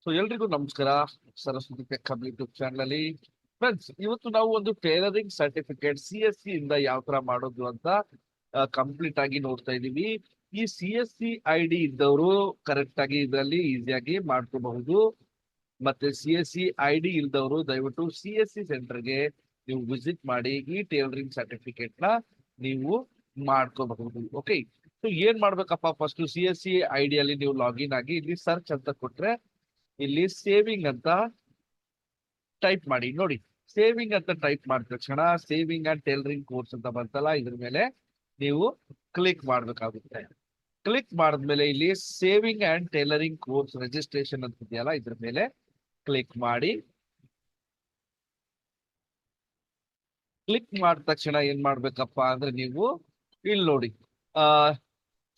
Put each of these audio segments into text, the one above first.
So ಎಲ್ರಿಗೂ ನಮಸ್ಕಾರ. Saraswati tech hub YouTube channel ಅಲ್ಲಿ ಫ್ರೆಂಡ್ಸ್, ಇವತ್ತು ನಾವು ಒಂದು ಟೈಲರಿಂಗ್ ಸರ್ಟಿಫಿಕೇಟ್ CSC ಇಂದ ಯಾವ ತರ ಮಾಡೋದು ಅಂತ ಕಂಪ್ಲೀಟ್ ಆಗಿ ನೋಡ್ತಾ ಇದೀವಿ. ಈ CSC ID ಇದ್ದವರು ಕರೆಕ್ಟ್ ಆಗಿ ಇದರಲ್ಲಿ ಈಸಿಯಾಗಿ ಮಾಡ್ಕೋಬಹುದು. ಮತ್ತೆ CSC ID ಇಲ್ದವರು ದಯವಿಟ್ಟು CSC ಸೆಂಟರ್ಗೆ ನೀವು ವಿಸಿಟ್ ಮಾಡಿ ಈ ಟೈಲರಿಂಗ್ ಸರ್ಟಿಫಿಕೇಟ್ ನ ನೀವು ಮಾಡ್ಕೋಬಹುದು. ಓಕೆ, ಸೊ ಏನ್ ಮಾಡ್ಬೇಕಪ್ಪ, ಫಸ್ಟ್ CSC ID ಅಲ್ಲಿ ನೀವು ಲಾಗಿನ್ ಆಗಿ ಇಲ್ಲಿ ಸರ್ಚ್ ಅಂತ ಕೊಟ್ರೆ ಇಲ್ಲಿ ಸೇವಿಂಗ್ ಅಂತ ಟೈಪ್ ಮಾಡಿ. ನೋಡಿ, ಸೇವಿಂಗ್ ಅಂತ ಟೈಪ್ ಮಾಡಿದ ತಕ್ಷಣ ಸೇವಿಂಗ್ ಅಂಡ್ ಟೈಲರಿಂಗ್ ಕೋರ್ಸ್ ಅಂತ ಬಂತಲ್ಲ, ಇದ್ರ ಮೇಲೆ ನೀವು ಕ್ಲಿಕ್ ಮಾಡ್ಬೇಕಾಗುತ್ತೆ. ಕ್ಲಿಕ್ ಮಾಡಿದ್ಮೇಲೆ ಇಲ್ಲಿ saving and tailoring course registration ಅಂತ ಇದೆಯಲ್ಲ, ಇದ್ರ ಮೇಲೆ ಕ್ಲಿಕ್ ಮಾಡಿ. ಕ್ಲಿಕ್ ಮಾಡಿದ ತಕ್ಷಣ ಏನ್ ಮಾಡ್ಬೇಕಪ್ಪ ಅಂದ್ರೆ ನೀವು ಇಲ್ಲಿ ನೋಡಿ,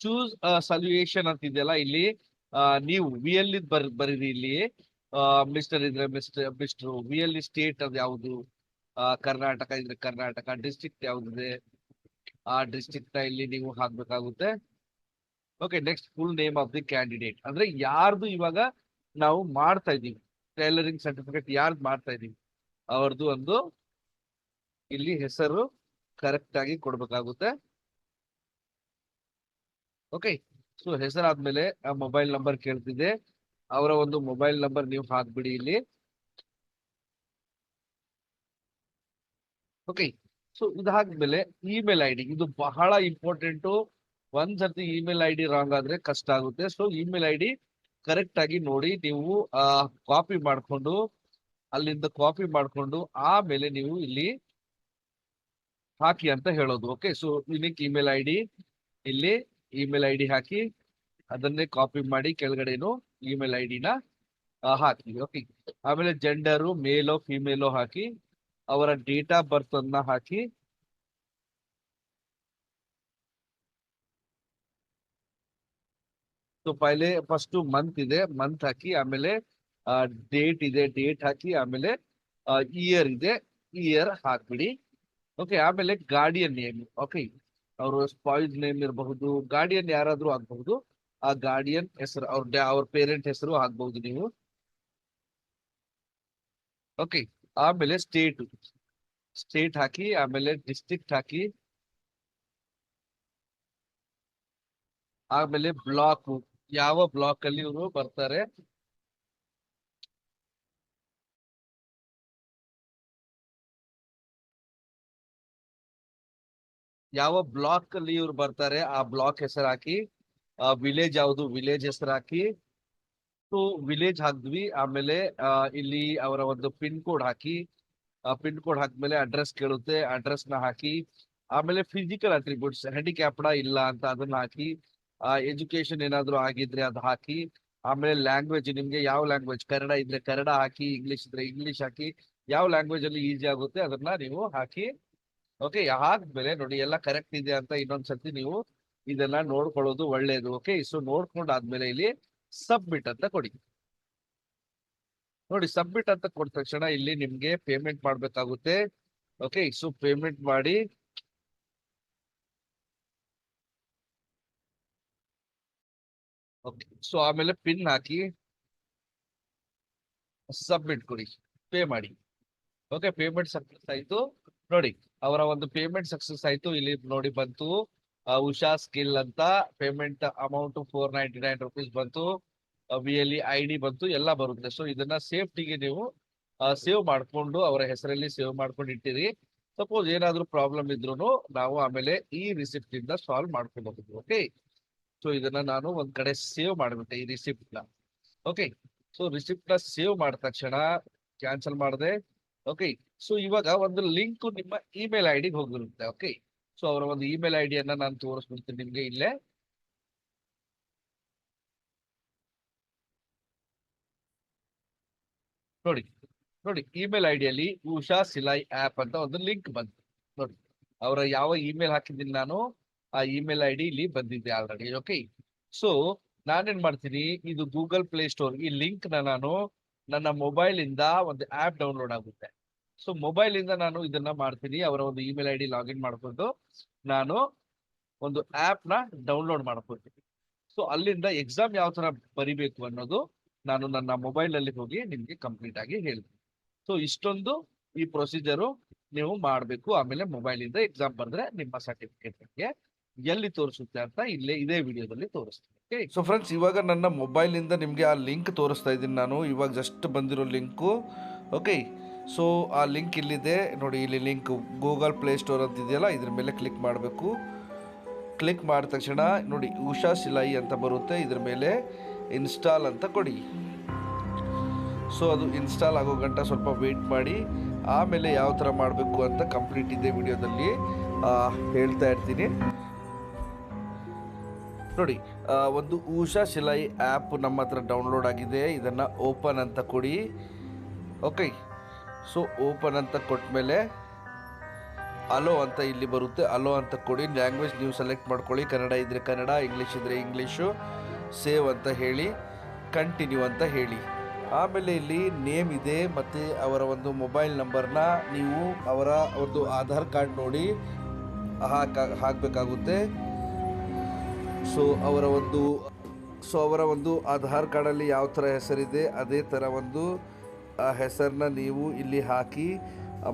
ಚೂಸ್ ಸಲ್ಯೂಷನ್ ಅಂತ ಇದೆಯಲ್ಲ, ಇಲ್ಲಿ ನೀವು VL ಬರೀರಿ. ಇಲ್ಲಿ ಮಿಸ್ಟರ್ ಇದ್ರೆ ಮಿಸ್ಟರ್, VL ಸ್ಟೇಟ್ ಅದು ಯಾವುದು, ಕರ್ನಾಟಕ ಇದ್ರೆ ಕರ್ನಾಟಕ, ಡಿಸ್ಟ್ರಿಕ್ಟ್ ಯಾವ್ದಿದೆ ಆ ಡಿಸ್ಟ್ರಿಕ್ಟ್ ನ ಇಲ್ಲಿ ನೀವು ಹಾಕ್ಬೇಕಾಗುತ್ತೆ. Okay, next full name of the candidate, ಅಂದ್ರೆ ಯಾರ್ದು ಇವಾಗ ನಾವು ಮಾಡ್ತಾ ಇದೀವಿ ಟೈಲರಿಂಗ್ ಸರ್ಟಿಫಿಕೇಟ್ ಯಾರ್ದು ಮಾಡ್ತಾ ಇದೀವಿ ಅವ್ರದ್ದು ಒಂದು ಇಲ್ಲಿ ಹೆಸರು ಕರೆಕ್ಟ್ ಆಗಿ ಕೊಡ್ಬೇಕಾಗುತ್ತೆ. ಓಕೆ, ಸೊ ಹೆಸರಾದ್ಮೇಲೆ ಮೊಬೈಲ್ ನಂಬರ್ ಕೇಳ್ತಿದೆ, ಅವರ ಒಂದು ಮೊಬೈಲ್ ನಂಬರ್ ನೀವು ಹಾಕ್ಬಿಡಿ ಇಲ್ಲಿ. ಓಕೆ, ಸೊ ಇದಾದ್ಮೇಲೆ ಇಮೇಲ್ ID, ಇದು ಬಹಳ ಇಂಪಾರ್ಟೆಂಟು. ಒಂದ್ಸರ್ತಿ ಇಮೇಲ್ ID ರಾಂಗ್ ಆದ್ರೆ ಕಷ್ಟ ಆಗುತ್ತೆ. ಸೊ ಇಮೇಲ್ ID ಕರೆಕ್ಟ್ ಆಗಿ ನೋಡಿ, ನೀವು ಕಾಪಿ ಮಾಡ್ಕೊಂಡು ಅಲ್ಲಿಂದ ಕಾಪಿ ಮಾಡ್ಕೊಂಡು ಆಮೇಲೆ ನೀವು ಇಲ್ಲಿ ಹಾಕಿ ಅಂತ ಹೇಳೋದು. Okay, so unique email ID, ಇಲ್ಲಿ ಇಮೇಲ್ ID ಹಾಕಿ ಅದನ್ನೇ ಕಾಪಿ ಮಾಡಿ ಕೆಳಗಡೆನು ಇಮೇಲ್ ID ನ ಹಾಕಿ. ಓಕೆ, ಆಮೇಲೆ ಜೆಂಡರು ಮೇಲೋ ಫಿಮೇಲೋ ಹಾಕಿ, ಅವರ ಡೇಟ್ ಆಫ್ ಬರ್ತ್ ಅನ್ನ ಹಾಕಿ. ಸೊ ಪೈಲೆ ಫಸ್ಟ್ ಮಂತ್ ಇದೆ, ಮಂತ್ ಹಾಕಿ, ಆಮೇಲೆ ಡೇಟ್ ಇದೆ, ಡೇಟ್ ಹಾಕಿ, ಆಮೇಲೆ ಇಯರ್ ಇದೆ, ಇಯರ್ ಹಾಕ್ಬಿಡಿ. ಓಕೆ, ಆಮೇಲೆ ಗಾರ್ಡಿಯನ್ ನೇಮ್. ಓಕೆ, ಅವರು ಸ್ಪಾಯ್ಸ್ ನೇಮ್ ಇರಬಹುದು, ಗಾರ್ಡಿಯನ್ ಯಾರಾದ್ರೂ ಆಗ್ಬಹುದು. ಆ ಗಾರ್ಡಿಯನ್ ಹೆಸರು ಅವ್ರ ಪೇರೆಂಟ್ ಹೆಸರು ಹಾಕ್ಬಹುದು ನೀವು. ಓಕೆ, ಆಮೇಲೆ ಸ್ಟೇಟ್ ಹಾಕಿ, ಆಮೇಲೆ ಡಿಸ್ಟ್ರಿಕ್ಟ್ ಹಾಕಿ, ಆಮೇಲೆ ಬ್ಲಾಕ್, ಯಾವ ಬ್ಲಾಕ್ ಅಲ್ಲಿ ಇವರು ಬರ್ತಾರೆ, ಯಾವ ಬ್ಲಾಕ್ ಅಲ್ಲಿ ಇವ್ರು ಬರ್ತಾರೆ ಆ ಬ್ಲಾಕ್ ಹೆಸರು ಹಾಕಿ. ವಿಲೇಜ್ ಯಾವುದು, ವಿಲೇಜ್ ಹೆಸರು ಹಾಕಿ. ಸೊ ವಿಲೇಜ್ ಹಾಕಿದ್ವಿ, ಆಮೇಲೆ ಇಲ್ಲಿ ಅವರ ಒಂದು ಪಿನ್ ಕೋಡ್ ಹಾಕಿ. ಪಿನ್ ಕೋಡ್ ಹಾಕಿದ್ಮೇಲೆ ಅಡ್ರೆಸ್ ಕೇಳುತ್ತೆ, ಅಡ್ರೆಸ್ ನ ಹಾಕಿ. ಆಮೇಲೆ ಫಿಸಿಕಲ್ ಅಟ್ರಿಬ್ಯೂಟ್ಸ್, ಹ್ಯಾಂಡಿಕ್ಯಾಪ್ಡ ಇಲ್ಲ ಅಂತ ಅದನ್ನ ಹಾಕಿ. ಎಜುಕೇಶನ್ ಏನಾದ್ರು ಆಗಿದ್ರೆ ಅದು ಹಾಕಿ. ಆಮೇಲೆ ಲ್ಯಾಂಗ್ವೇಜ್, ನಿಮ್ಗೆ ಯಾವ ಲ್ಯಾಂಗ್ವೇಜ್, ಕನ್ನಡ ಇದ್ರೆ ಕನ್ನಡ ಹಾಕಿ, ಇಂಗ್ಲಿಷ್ ಇದ್ರೆ ಇಂಗ್ಲಿಷ್ ಹಾಕಿ. ಯಾವ ಲ್ಯಾಂಗ್ವೇಜ್ ಅಲ್ಲಿ ಈಸಿ ಆಗುತ್ತೆ ಅದನ್ನ ನೀವು ಹಾಕಿ. ಓಕೆ, ಆದ್ಮೇಲೆ ನೋಡಿ ಎಲ್ಲ ಕರೆಕ್ಟ್ ಇದೆ ಅಂತ ಇನ್ನೊಂದ್ಸತಿ ನೀವು ಇದನ್ನ ನೋಡ್ಕೊಳ್ಳೋದು ಒಳ್ಳೇದು. ಓಕೆ, ಸೊ ನೋಡ್ಕೊಂಡಾದ್ಮೇಲೆ ಇಲ್ಲಿ ಸಬ್ಮಿಟ್ ಅಂತ ಕೊಡಿ. ನೋಡಿ, ಸಬ್ಮಿಟ್ ಅಂತ ಕೊಟ್ಟ ತಕ್ಷಣ ಇಲ್ಲಿ ನಿಮ್ಗೆ ಪೇಮೆಂಟ್ ಮಾಡ್ಬೇಕಾಗುತ್ತೆ. ಓಕೆ, ಸೊ ಪೇಮೆಂಟ್ ಮಾಡಿ. ಓಕೆ, ಸೊ ಆಮೇಲೆ ಪಿನ್ ಹಾಕಿ ಸಬ್ಮಿಟ್ ಕೊಡಿ, ಪೇ ಮಾಡಿ. ಓಕೆ, ಪೇಮೆಂಟ್ ಸಕ್ಸಸ್ ಆಯ್ತು. ನೋಡಿ, ಅವರ ಒಂದು ಪೇಮೆಂಟ್ ಸಕ್ಸಸ್ ಆಯ್ತು. ಇಲ್ಲಿ ನೋಡಿ ಬಂತು ಉಷಾ ಸ್ಕಿಲ್ ಅಂತ ಪೇಮೆಂಟ್ ಅಮೌಂಟ್ 499 rupees ಬಂತು. VLE ID ಬಂತು, ಎಲ್ಲ ಬರುತ್ತೆ. ಸೊ ಇದನ್ನ ಸೇಫ್ಟಿಗೆ ನೀವು ಸೇವ್ ಮಾಡ್ಕೊಂಡು ಅವರ ಹೆಸರಲ್ಲಿ ಸೇವ್ ಮಾಡ್ಕೊಂಡು ಇಟ್ಟಿರಿ. ಸಪೋಸ್ ಏನಾದ್ರೂ ಪ್ರಾಬ್ಲಮ್ ಇದ್ರು ನಾವು ಆಮೇಲೆ ಈ ರಿಸಿಪ್ಟ್ ಇಂದ ಸಾಲ್ವ್ ಮಾಡ್ಕೋಬಹುದು. ಓಕೆ, ಸೊ ಇದನ್ನ ನಾನು ಒಂದ್ ಕಡೆ ಸೇವ್ ಮಾಡ್ಬಿಟ್ಟೆ ಈ ರಿಸಿಪ್ಟ್ ನ. ಓಕೆ, ಸೊ ರಿಸಿಪ್ಟ್ ನ ಸೇವ್ ಮಾಡಿದ ತಕ್ಷಣ ಕ್ಯಾನ್ಸಲ್ ಮಾಡಿದೆ. ಓಕೆ, ಸೊ ಇವಾಗ ಒಂದು ಲಿಂಕ್ ನಿಮ್ಮ ಇಮೇಲ್ ID ಹೋಗಿರುತ್ತೆ. ಓಕೆ, ಸೊ ಅವರ ಒಂದು ಇಮೇಲ್ ID ಅನ್ನ ನಾನು ತೋರಿಸ್ಬಿಡ್ತೀನಿ ನಿಮ್ಗೆ ಇಲ್ಲೇ. ನೋಡಿ ನೋಡಿ, ಇಮೇಲ್ ID ಅಲ್ಲಿ ಉಷಾ ಸಿಲೈ ಆಪ್ ಅಂತ ಒಂದು ಲಿಂಕ್ ಬಂತು. ನೋಡಿ, ಅವರ ಯಾವ ಇಮೇಲ್ ಹಾಕಿದ್ದೀನಿ ನಾನು ಆ ಇಮೇಲ್ ID ಇಲ್ಲಿ ಬಂದಿದೆ ಆಲ್ರೆಡಿ. ಓಕೆ, ಸೊ ನಾನೇನ್ ಮಾಡ್ತೀನಿ, ಇದು ಗೂಗಲ್ ಪ್ಲೇ ಸ್ಟೋರ್ ಈ ಲಿಂಕ್ ನಾನು ನನ್ನ ಮೊಬೈಲ್ ಇಂದ ಒಂದು ಆಪ್ ಡೌನ್ಲೋಡ್ ಆಗುತ್ತೆ. ಸೊ ಮೊಬೈಲ್ ಇಂದ ನಾನು ಇದನ್ನ ಮಾಡ್ತೀನಿ, ಅವರ ಒಂದು ಇಮೇಲ್ ID ಲಾಗಿನ್ ಮಾಡ್ಕೊಂಡು ನಾನು ಒಂದು ಆಪ್ ನ ಡೌನ್ಲೋಡ್ ಮಾಡ್ಕೊತೀನಿ. ಸೊ ಅಲ್ಲಿಂದ ಎಕ್ಸಾಮ್ ಯಾವ ತರ ಬರಿಬೇಕು ಅನ್ನೋದು ನಾನು ನನ್ನ ಮೊಬೈಲ್ ಅಲ್ಲಿ ಹೋಗಿ ನಿಮ್ಗೆ ಕಂಪ್ಲೀಟ್ ಆಗಿ ಹೇಳ್ತೀನಿ. ಸೊ ಇಷ್ಟೊಂದು ಈ ಪ್ರೊಸೀಜರು ನೀವು ಮಾಡಬೇಕು. ಆಮೇಲೆ ಮೊಬೈಲ್ ಇಂದ ಎಕ್ಸಾಮ್ ಬರೆದ್ರೆ ನಿಮ್ಮ ಸರ್ಟಿಫಿಕೇಟ್ ಎಲ್ಲಿ ತೋರಿಸುತ್ತೆ ಅಂತ ಇಲ್ಲೇ ಇದೇ ವಿಡಿಯೋದಲ್ಲಿ ತೋರಿಸ್ತೀನಿ. ಸೊ ಫ್ರೆಂಡ್ಸ್, ಇವಾಗ ನನ್ನ ಮೊಬೈಲ್ ಇಂದ ನಿಮಗೆ ಆ ಲಿಂಕ್ ತೋರಿಸ್ತಾ ಇದ್ದೀನಿ ನಾನು. ಇವಾಗ ಜಸ್ಟ್ ಬಂದಿರೋ ಲಿಂಕು. ಓಕೆ, ಸೊ ಆ ಲಿಂಕ್ ಇಲ್ಲಿದೆ ನೋಡಿ. ಇಲ್ಲಿ ಲಿಂಕ್ ಗೂಗಲ್ ಪ್ಲೇ ಸ್ಟೋರ್ ಅಂತ ಇದೆಯಲ್ಲ, ಇದ್ರ ಮೇಲೆ ಕ್ಲಿಕ್ ಮಾಡಬೇಕು. ಕ್ಲಿಕ್ ಮಾಡಿದ ತಕ್ಷಣ ನೋಡಿ ಉಷಾ ಸಿಲಾಯಿ ಅಂತ ಬರುತ್ತೆ. ಇದ್ರ ಮೇಲೆ ಇನ್ಸ್ಟಾಲ್ ಅಂತ ಕೊಡಿ. ಸೊ ಅದು ಇನ್ಸ್ಟಾಲ್ ಆಗೋ ಗಂಟ ಸ್ವಲ್ಪ ವೆಯ್ಟ್ ಮಾಡಿ. ಆಮೇಲೆ ಯಾವ ಥರ ಮಾಡಬೇಕು ಅಂತ ಕಂಪ್ಲೀಟ್ ಇದೆ ವಿಡಿಯೋದಲ್ಲಿ ಹೇಳ್ತಾ ಇರ್ತೀನಿ ನೋಡಿ. ಒಂದು ಉಷಾ ಸಿಲಾಯಿ ಆ್ಯಪ್ ನಮ್ಮ ಹತ್ರ ಡೌನ್ಲೋಡ್ ಆಗಿದೆ. ಇದನ್ನು ಓಪನ್ ಅಂತ ಕೊಡಿ. ಓಕೆ, ಸೊ ಓಪನ್ ಅಂತ ಕೊಟ್ಮೇಲೆ ಅಲೋ ಅಂತ ಇಲ್ಲಿ ಬರುತ್ತೆ. ಅಲೋ ಅಂತ ಕೊಡಿ. ಲ್ಯಾಂಗ್ವೇಜ್ ನೀವು ಸೆಲೆಕ್ಟ್ ಮಾಡ್ಕೊಳ್ಳಿ. ಕನ್ನಡ ಇದ್ದರೆ ಕನ್ನಡ, ಇಂಗ್ಲೀಷ್ ಇದ್ದರೆ ಇಂಗ್ಲೀಷು. ಸೇವ್ ಅಂತ ಹೇಳಿ, ಕಂಟಿನ್ಯೂ ಅಂತ ಹೇಳಿ. ಆಮೇಲೆ ಇಲ್ಲಿ ನೇಮ್ ಇದೆ ಮತ್ತು ಅವರ ಒಂದು ಮೊಬೈಲ್ ನಂಬರ್ನ ನೀವು ಅವರ ಒಂದು ಆಧಾರ್ ಕಾರ್ಡ್ ನೋಡಿ ಹಾಕಬೇಕಾಗುತ್ತೆ. ಸೊ ಅವರ ಒಂದು ಆಧಾರ್ ಕಾರ್ಡಲ್ಲಿ ಯಾವ ಥರ ಹೆಸರಿದೆ ಅದೇ ಥರ ಒಂದು ಹೆಸರನ್ನ ನೀವು ಇಲ್ಲಿ ಹಾಕಿ,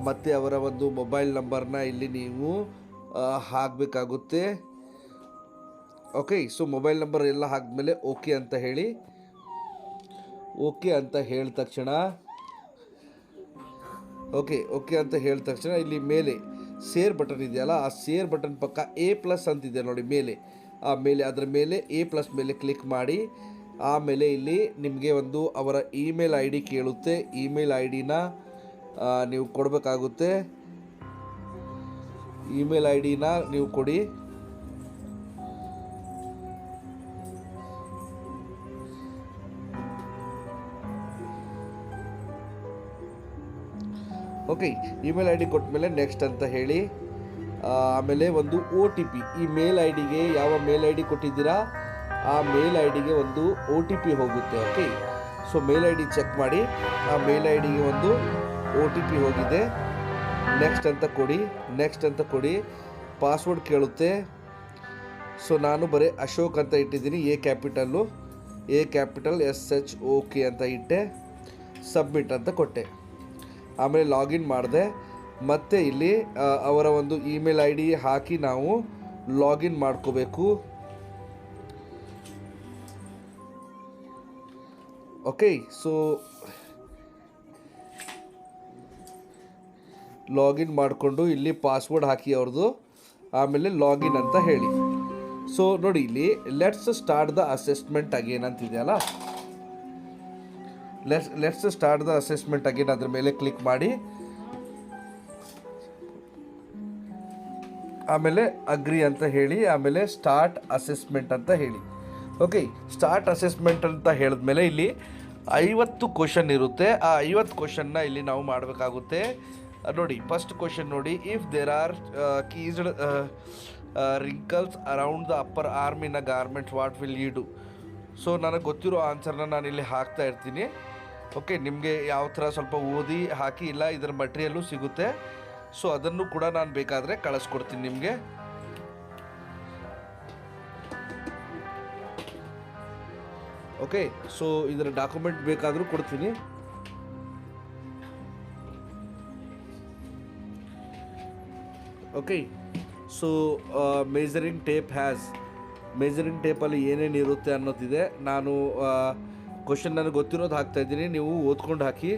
ಮತ್ತು ಅವರ ಒಂದು ಮೊಬೈಲ್ ನಂಬರ್ನ ಇಲ್ಲಿ ನೀವು ಹಾಕಬೇಕಾಗುತ್ತೆ. ಓಕೆ, ಸೊ ಮೊಬೈಲ್ ನಂಬರ್ ಎಲ್ಲ ಹಾಕಿದ್ಮೇಲೆ ಓಕೆ ಅಂತ ಹೇಳಿ. ಓಕೆ ಅಂತ ಹೇಳಿದ ತಕ್ಷಣ ಓಕೆ ಅಂತ ಹೇಳಿದ ತಕ್ಷಣ ಇಲ್ಲಿ ಮೇಲೆ ಶೇರ್ ಬಟನ್ ಇದೆಯಲ್ಲ, ಆ ಶೇರ್ ಬಟನ್ ಪಕ್ಕ A+ ಅಂತಿದೆ ನೋಡಿ ಮೇಲೆ. ಅದರ ಮೇಲೆ A+ ಮೇಲೆ ಕ್ಲಿಕ್ ಮಾಡಿ. ಆಮೇಲೆ ಇಲ್ಲಿ ನಿಮಗೆ ಒಂದು ಅವರ ಇಮೇಲ್ ID ಕೇಳುತ್ತೆ. ಇಮೇಲ್ IDನ ನೀವು ಕೊಡಬೇಕಾಗುತ್ತೆ. ಇಮೇಲ್ IDನ ನೀವು ಕೊಡಿ. ಓಕೆ, ಇಮೇಲ್ ID ಕೊಟ್ಟ ನೆಕ್ಸ್ಟ್ ಅಂತ ಹೇಳಿ. ಆಮೇಲೆ ಒಂದು OTP, ಈ ಮೇಲ್ ಐಡಿಗೆ ಯಾವ ಮೇಲ್ ID ಕೊಟ್ಟಿದ್ದೀರಾ ಆ ಮೇಲ್ ಐಡಿಗೆ ಒಂದು OTP ಹೋಗುತ್ತೆ. Okay, so mail ID check ಮಾಡಿ. ಆ ಮೇಲ್ ಐಡಿಗೆ ಒಂದು OTP ಹೋಗಿದೆ. ನೆಕ್ಸ್ಟ್ ಅಂತ ಕೊಡಿ. ಪಾಸ್ವರ್ಡ್ ಕೇಳುತ್ತೆ. ಸೊ ನಾನು ಬರೀ ಅಶೋಕ್ ಅಂತ ಇಟ್ಟಿದ್ದೀನಿ. A ಕ್ಯಾಪಿಟಲ್ SHOK ಅಂತ ಇಟ್ಟೆ. ಸಬ್ಮಿಟ್ ಅಂತ ಕೊಟ್ಟೆ. ಆಮೇಲೆ ಲಾಗಿನ್ ಮಾಡಿದೆ. ಮತ್ತು ಇಲ್ಲಿ ಅವರ ಒಂದು ಇಮೇಲ್ ID ಹಾಕಿ ನಾವು ಲಾಗಿನ್ ಮಾಡ್ಕೋಬೇಕು. ಓಕೆ, ಸೊ ಲಾಗಿನ್ ಮಾಡಿಕೊಂಡು ಇಲ್ಲಿ ಪಾಸ್ವರ್ಡ್ ಹಾಕಿ ಅವ್ರದ್ದು. ಆಮೇಲೆ ಲಾಗಿನ್ ಅಂತ ಹೇಳಿ. ಸೊ ನೋಡಿ ಇಲ್ಲಿ let's start the assessment again ಅಂತಿದೆಯಲ್ಲ, let's start the assessment again ಅದ್ರ ಮೇಲೆ ಕ್ಲಿಕ್ ಮಾಡಿ. ಆಮೇಲೆ ಅಗ್ರಿ ಅಂತ ಹೇಳಿ. ಆಮೇಲೆ ಸ್ಟಾರ್ಟ್ ಅಸೆಸ್ಮೆಂಟ್ ಅಂತ ಹೇಳಿ. ಓಕೆ, ಸ್ಟಾರ್ಟ್ ಅಸೆಸ್ಮೆಂಟ್ ಅಂತ ಹೇಳಿದ್ಮೇಲೆ ಇಲ್ಲಿ 50 ಕ್ವಶನ್ ಇರುತ್ತೆ. ಆ 50 ಕ್ವಶನ್ನ ಇಲ್ಲಿ ನಾವು ಮಾಡಬೇಕಾಗುತ್ತೆ ನೋಡಿ. ಫಸ್ಟ್ ಕ್ವಶನ್ ನೋಡಿ, if there are creased wrinkles around the upper arm in a garment what will you do. So ನನಗೆ ಗೊತ್ತಿರೋ ಆನ್ಸರ್ನ ನಾನು ಇಲ್ಲಿ ಹಾಕ್ತಾ ಇರ್ತೀನಿ. ಓಕೆ, ನಿಮಗೆ ಯಾವ ಥರ ಸ್ವಲ್ಪ ಓದಿ ಹಾಕಿ, ಇಲ್ಲ ಇದರ ಮಟೀರಿಯಲ್ಲು ಸಿಗುತ್ತೆ. ಸೊ ಅದನ್ನು ಕೂಡ ನಾನು ಬೇಕಾದರೆ ಕಳಿಸ್ಕೊಡ್ತೀನಿ ನಿಮಗೆ. ಓಕೆ, ಸೊ ಇದರ ಡಾಕ್ಯುಮೆಂಟ್ ಬೇಕಾದರೂ ಕೊಡ್ತೀನಿ. ಓಕೆ, ಸೊ ಮೆಜರಿಂಗ್ ಟೇಪಲ್ಲಿ ಏನೇನು ಇರುತ್ತೆ ಅನ್ನೋದಿದೆ. ನಾನು ಕ್ವಶನ್ ನನಗೆ ಗೊತ್ತಿರೋದು ಹಾಕ್ತಾಯಿದ್ದೀನಿ, ನೀವು ಓದ್ಕೊಂಡು ಹಾಕಿ.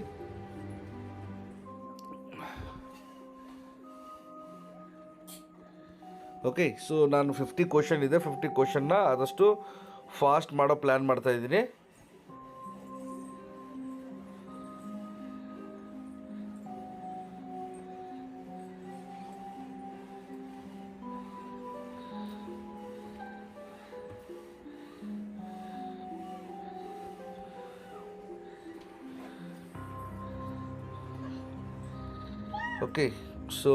ಓಕೆ, ಸೊ ನಾನು 50 ಕ್ವಶನ್ ಇದೆ. 50 ಕ್ವಶನ್ನ ಆದಷ್ಟು ಫಾಸ್ಟ್ ಮಾಡೋ ಪ್ಲ್ಯಾನ್ ಮಾಡ್ತಾಯಿದ್ದೀನಿ. ಓಕೆ, ಸೊ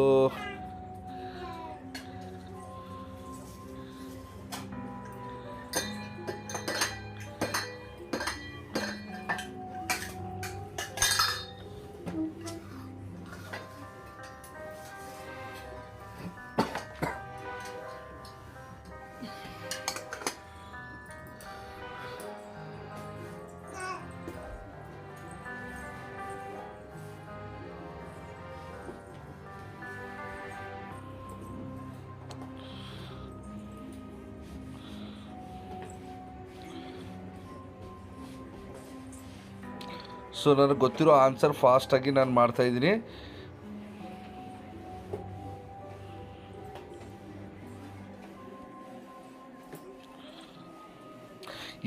ಸೊ ನನಗೆ ಗೊತ್ತಿರೋ ಆನ್ಸರ್ ಫಾಸ್ಟಾಗಿ ನಾನು ಮಾಡ್ತಾಯಿದ್ದೀನಿ.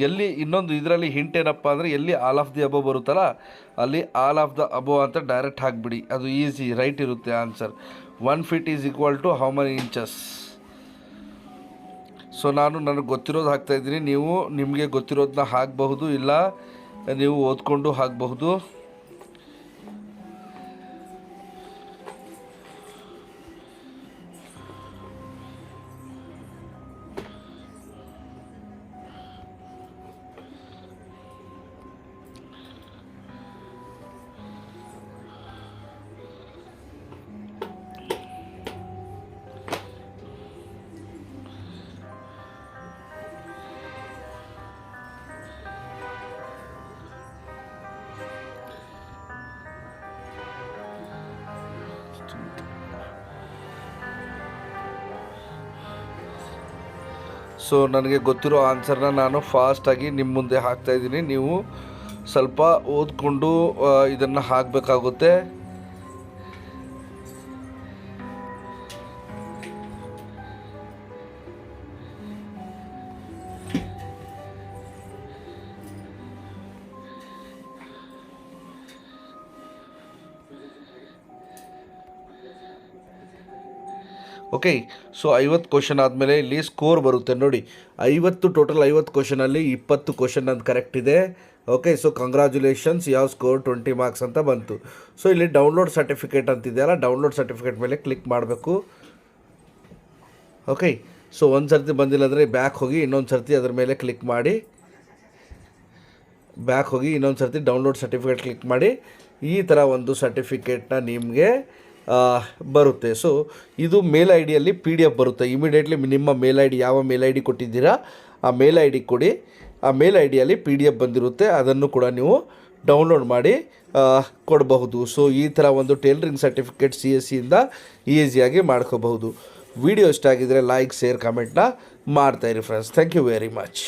ಎಲ್ಲಿ ಇನ್ನೊಂದು ಇದರಲ್ಲಿ ಹಿಂಟ್ ಏನಪ್ಪ ಅಂದರೆ, ಎಲ್ಲಿ ಆಲ್ ಆಫ್ ದಿ ಅಬೋ ಬರುತ್ತಲ್ಲ ಅಲ್ಲಿ ಆಲ್ ಆಫ್ ದ ಅಬೋ ಅಂತ ಡೈರೆಕ್ಟ್ ಹಾಕಿಬಿಡಿ, ಅದು ಈಸಿ ರೈಟ್ ಇರುತ್ತೆ answer. 1 feet is equal to how many inches. So ನಾನು ನನಗೆ ಗೊತ್ತಿರೋದು ಹಾಕ್ತಾಯಿದ್ದೀನಿ, ನೀವು ನಿಮಗೆ ಗೊತ್ತಿರೋದನ್ನ ಹಾಕಬಹುದು, ಇಲ್ಲ ನೀವು ಓದ್ಕೊಂಡು ಹಾಕಬಹುದು. ಸೊ ನನಗೆ ಗೊತ್ತಿರೋ ಆನ್ಸರ್ನ ನಾನು ಫಾಸ್ಟಾಗಿ ನಿಮ್ಮ ಮುಂದೆ ಹಾಕ್ತಾಯಿದ್ದೀನಿ, ನೀವು ಸ್ವಲ್ಪ ಓದ್ಕೊಂಡು ಇದನ್ನು ಹಾಕಬೇಕಾಗುತ್ತೆ. ಓಕೆ, ಸೊ 50 ಕ್ವಶನ್ ಆದಮೇಲೆ ಇಲ್ಲಿ ಸ್ಕೋರ್ ಬರುತ್ತೆ ನೋಡಿ. 50 ಟೋಟಲ್ 50 ಕ್ವಶನಲ್ಲಿ 20 ಕ್ವಶನ್ ಅದು ಕರೆಕ್ಟ್ ಇದೆ. ಓಕೆ, ಸೊ ಕಂಗ್ರ್ಯಾಚುಲೇಷನ್ಸ್, ಯಾವ ಸ್ಕೋರ್ 20 ಮಾರ್ಕ್ಸ್ ಅಂತ ಬಂತು. ಸೊ ಇಲ್ಲಿ ಡೌನ್ಲೋಡ್ ಸರ್ಟಿಫಿಕೇಟ್ ಅಂತಿದೆಯಲ್ಲ, ಡೌನ್ಲೋಡ್ ಸರ್ಟಿಫಿಕೇಟ್ ಮೇಲೆ ಕ್ಲಿಕ್ ಮಾಡಬೇಕು. ಓಕೆ, ಸೊ ಒಂದು ಸರ್ತಿ ಬಂದಿಲ್ಲ ಅಂದರೆ ಬ್ಯಾಕ್ ಹೋಗಿ ಇನ್ನೊಂದು ಸರ್ತಿ ಅದ್ರ ಮೇಲೆ ಕ್ಲಿಕ್ ಮಾಡಿ, ಬ್ಯಾಕ್ ಹೋಗಿ ಇನ್ನೊಂದು ಸರ್ತಿ ಡೌನ್ಲೋಡ್ ಸರ್ಟಿಫಿಕೇಟ್ ಕ್ಲಿಕ್ ಮಾಡಿ. ಈ ಥರ ಒಂದು ಸರ್ಟಿಫಿಕೇಟ್ನ ನಿಮಗೆ ಬರುತ್ತೆ. ಸೊ ಇದು ಮೇಲ್ ಐ ಡಿಯಲ್ಲಿ PDF ಬರುತ್ತೆ. ಇಮಿಡಿಯೇಟ್ಲಿ ನಿಮ್ಮ ಮೇಲ್ ಐ ಡಿ, ಯಾವ ಮೇಲ್ ಐ ಡಿ ಕೊಟ್ಟಿದ್ದೀರಾ ಆ ಮೇಲ್ ಐ ಡಿ ಕೊಡಿ. ಆ ಮೇಲ್ ಐ ಡಿಯಲ್ಲಿ PDF ಬಂದಿರುತ್ತೆ, ಅದನ್ನು ಕೂಡ ನೀವು ಡೌನ್ಲೋಡ್ ಮಾಡಿ ಕೊಡಬಹುದು. ಸೊ ಈ ಥರ ಒಂದು ಟೇಲರಿಂಗ್ ಸರ್ಟಿಫಿಕೇಟ್ CSCಯಿಂದ ಈಸಿಯಾಗಿ ಮಾಡ್ಕೋಬಹುದು. ವಿಡಿಯೋ ಇಷ್ಟ ಆಗಿದ್ದರೆ ಲೈಕ್, ಶೇರ್, ಕಮೆಂಟ್ನ ಮಾಡ್ತಾಯಿರಿ friends. Thank you very much.